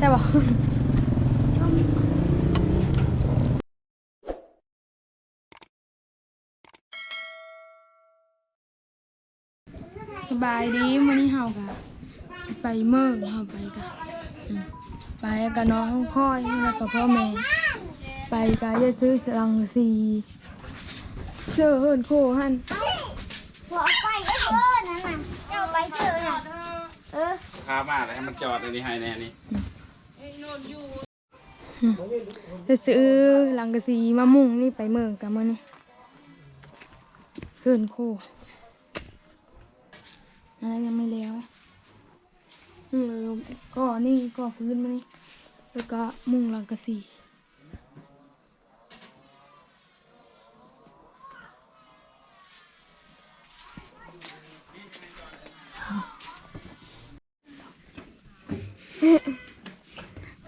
ได้ป่ะสบายดีมื้อนี้เฮากะไปเมืองเฮาไปกะไปกับน้องค่อยแล้วก็พ่อแม่ไปกะจะซื้อรังสีเสื้อเฮิร์นโคหันหัวไปนั่นน่ะเจ้าไปเจอน่ะพามาเลยให้มันจอดเลยนี่ให้แน่นี่จะซื้อรังสีมามุ่งนี่ไปเมืองกันมื้อนี้เฮิร์นโคอะไรยังไม่แล้วก็นี่ก็พื้นมานี่แล้วก็มุงรังกะสี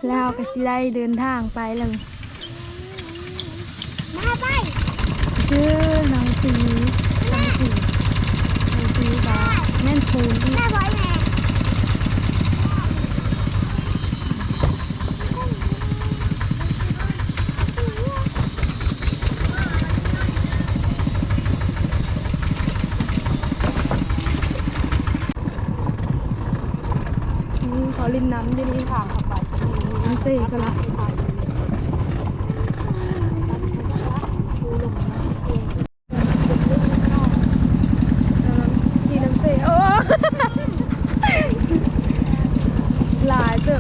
แล้วก็สิได้เดินทางไปเลยมาไปชื่อรังสีก็แม่นปูนแม่บอยแม่ขอริมน้ำดินี่ค่ะน้ำเซ่ก็ละขี่น้ำเซ่โอ้หลายเจ้า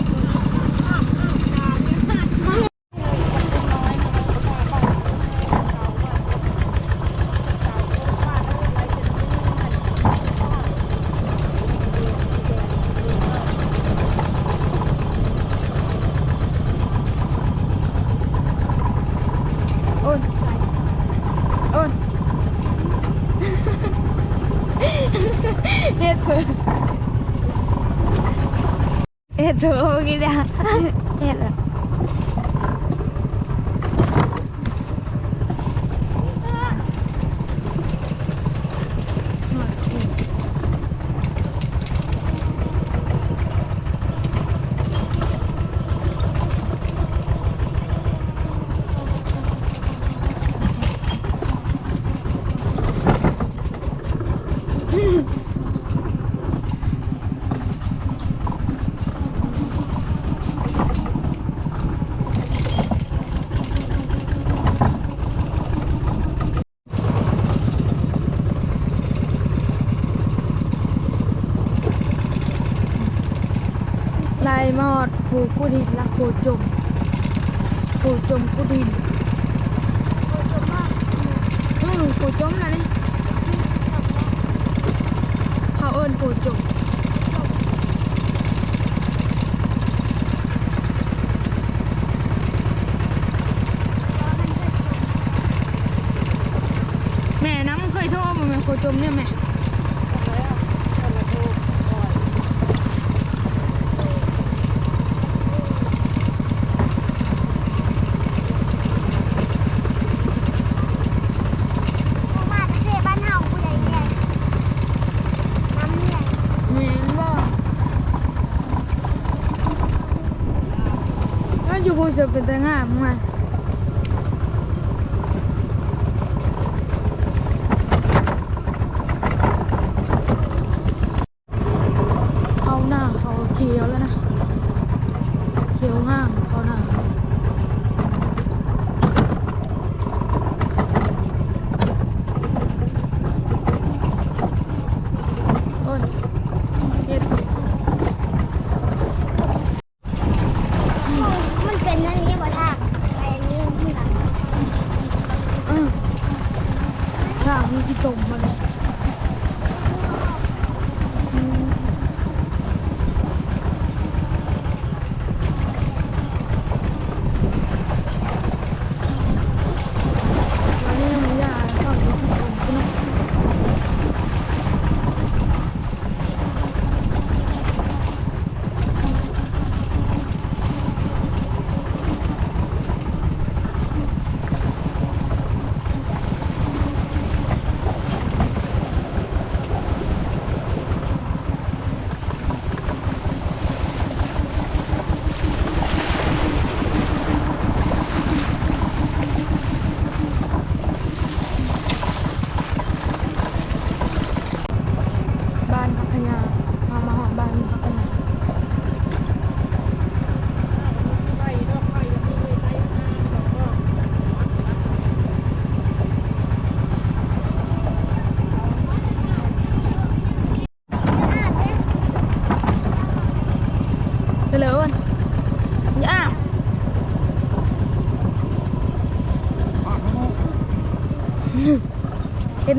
เฮ็ดเพื่อเฮ็ดเถอะเมื่อกี้เนี่ยเฮ็ดอะลายมอดผูกุดินและโคจมกุดินโคจมนะนี่เขาเอิ้นโคจมแม่น้ำเคยโทรมาไหมโคจมเนี่ยแม่อยู่พูดจะเป็นแต่งามมาเขาหน้าเขาเขียวแล้วนะเขียวง่างเขาหน้าอ้นเฮ็ดมันเป็นอันนี้บ่ท่าไปอันนี้ที่หลังข้างมีที่ตมมาเลย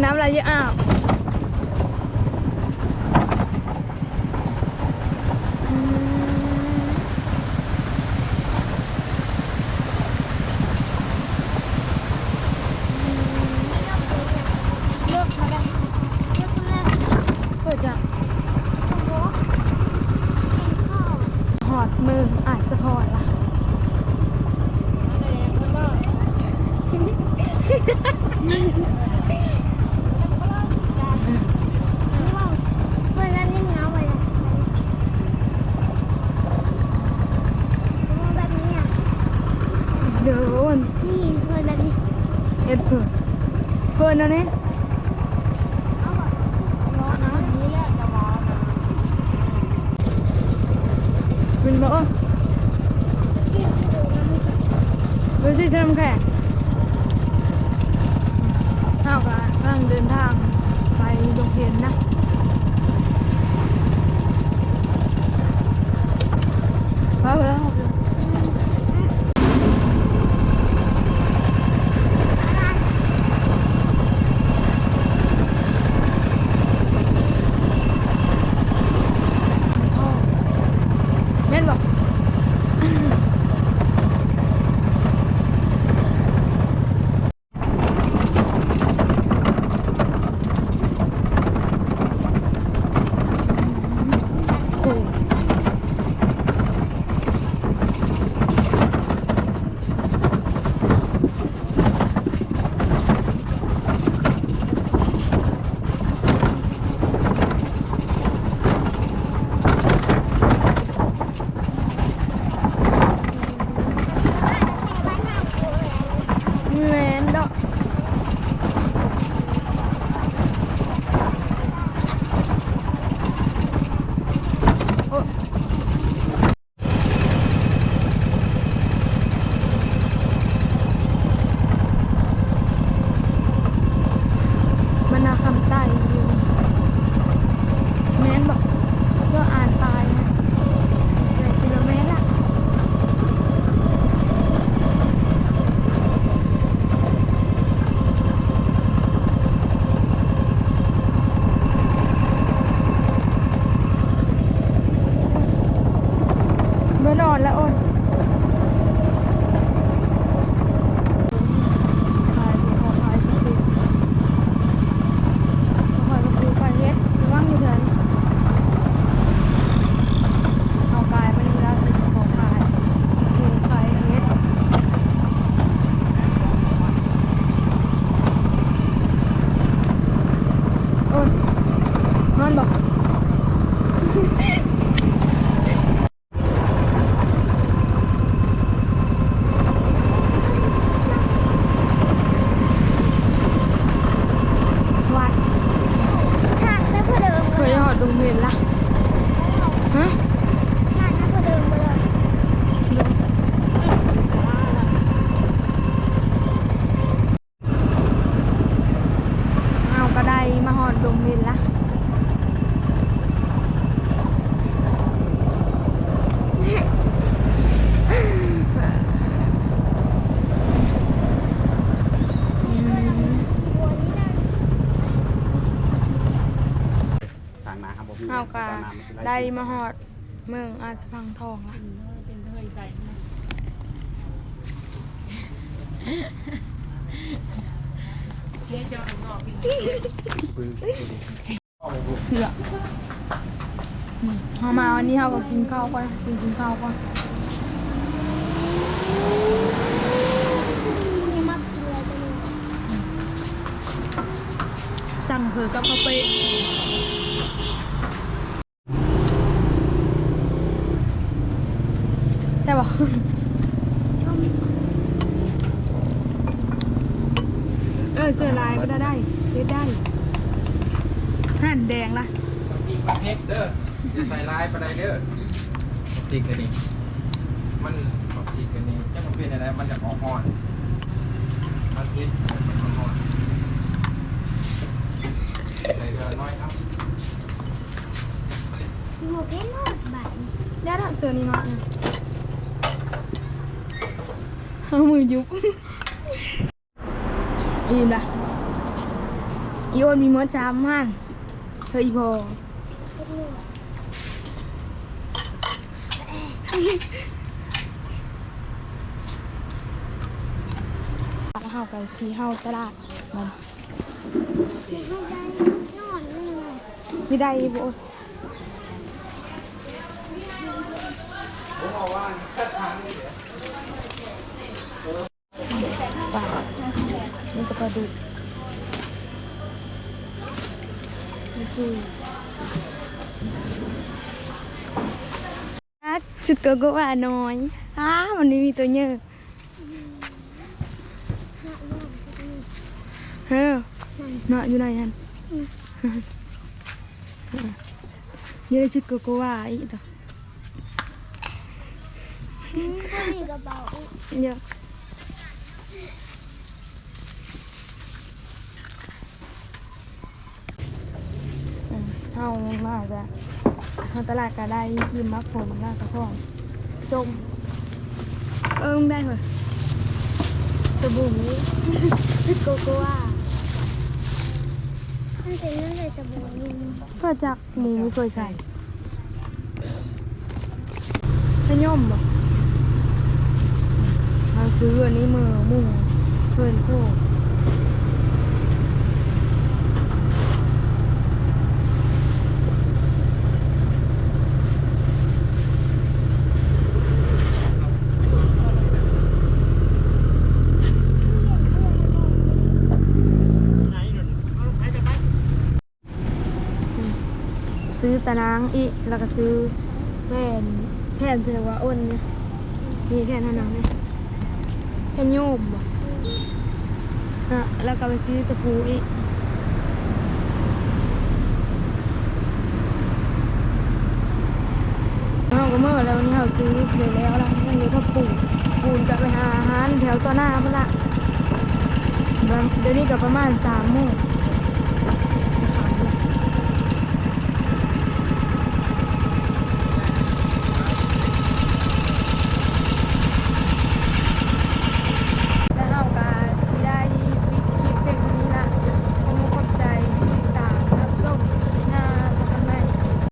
น้ำอะไรเยอะอ้าวเลือกมาได้เลือกมาได้ เพื่อจะ โอ้โหกินข้าว หอดมืออาจสะพอดล่ะ เพื่อนนั่นนิ่มเงาไปเลยแบบนี้อ่ะ เดิน นี่เพื่อนแบบนี้ เอ็ดเพื่อนเพื่อนนะเนี่ย เอาแบบร้อนนะนี่แหละจะร้อนนะ เป็นบ่ ที่ดูนะ ดูสิเทมแข็งข้าวกะกำลังเดินทางไปโรงเรียนนะไปเถอะแม่นบอกโอ้ แม่นดอกโอ้มันน่าคำใต้อยู่แม่นบอกเพื่ออ่านตายนะเลยกิโลเมตรละเมื่อนอนแล้วอ้นขายผูขอขายกระปุกขอขายกระปุกขายเฮ็ดระวังอยู่เถอะเอากายมันแล้วเป็นของขายผูขายเฮ็ดอ้นนอนบอกวัด ถ้าถ้าเพื่อเดิม เคยหอดโรงเรียนละฮะ ถ้าเพื่อเดิมไปเลย เอากระไดมาหอดโรงเรียนละอืม ทางนาครับผม เอากะได้มาหอดเมืองอาสพังทองละ เสือเอามาวันนี้เราก็กินข้าวก่อนกินข้าวก่อน มีมักเกลือไปเลย สั่งเผือกับข้าวเป๊ะได้ปะเสือลายก็ได้หั่นแดงละ ปีกประเภทเด้อจะใส่ลายประไดเด้อปีกกันนี่มันปีกกันนี่จะเป็นอะไรมันจะออกห่อนมันพิษมันห่อนใส่เกลือน้อยครับ กินหมดเพชรหมดใบ ได้แล้วเสือนี่เนาะเอามือยุบอิ่มละ อีโอนมีมดจามหันเธออีพอเฮากับสีเฮาตลาดมันไม่ได้บ่ ผมบอกว่าแค่ทางนี้เดี๋ยว ปลานี่ก็ปลาดุกนี่คือชุดโกโก้ว่าน้อยมันไม่มีตัวเยอะเฮ้ยเนาะอยู่ไหนฮันนี่ได้ชุดโกโก้ว่าอีกต่อ มีกระเป๋าอีก เยอะเฮามากจ้ะเฮาตลาดก็ได้ทีมมักผลมากกระท่องส้มมึงได้เหรอสบู่ชุดโกโก้ว่า มันเป็นเรื่องอะไรจะบอกลุง ก็จากหมูไม่เคยใส่ขย่อมบ่เราซื้ออันนี้มือหมูเพิ่นโคกซื้อตะนางอีกแล้วก็ซื้อแผ่นเพื่อว่าอ้นเนี่ยมีแผ่นหนังเนี่ยแผ่นโยมบ่แล้วก็ไปซื้อตะปูอีกเราก็เมื่อแล้ววันนี้เราซื้อเดี๋ยวแล้วละมันอยู่ทับปูนจะไปหาอาหารแถวตัวหน้ามันละเดี๋ยวนี้ก็ประมาณ3 โมง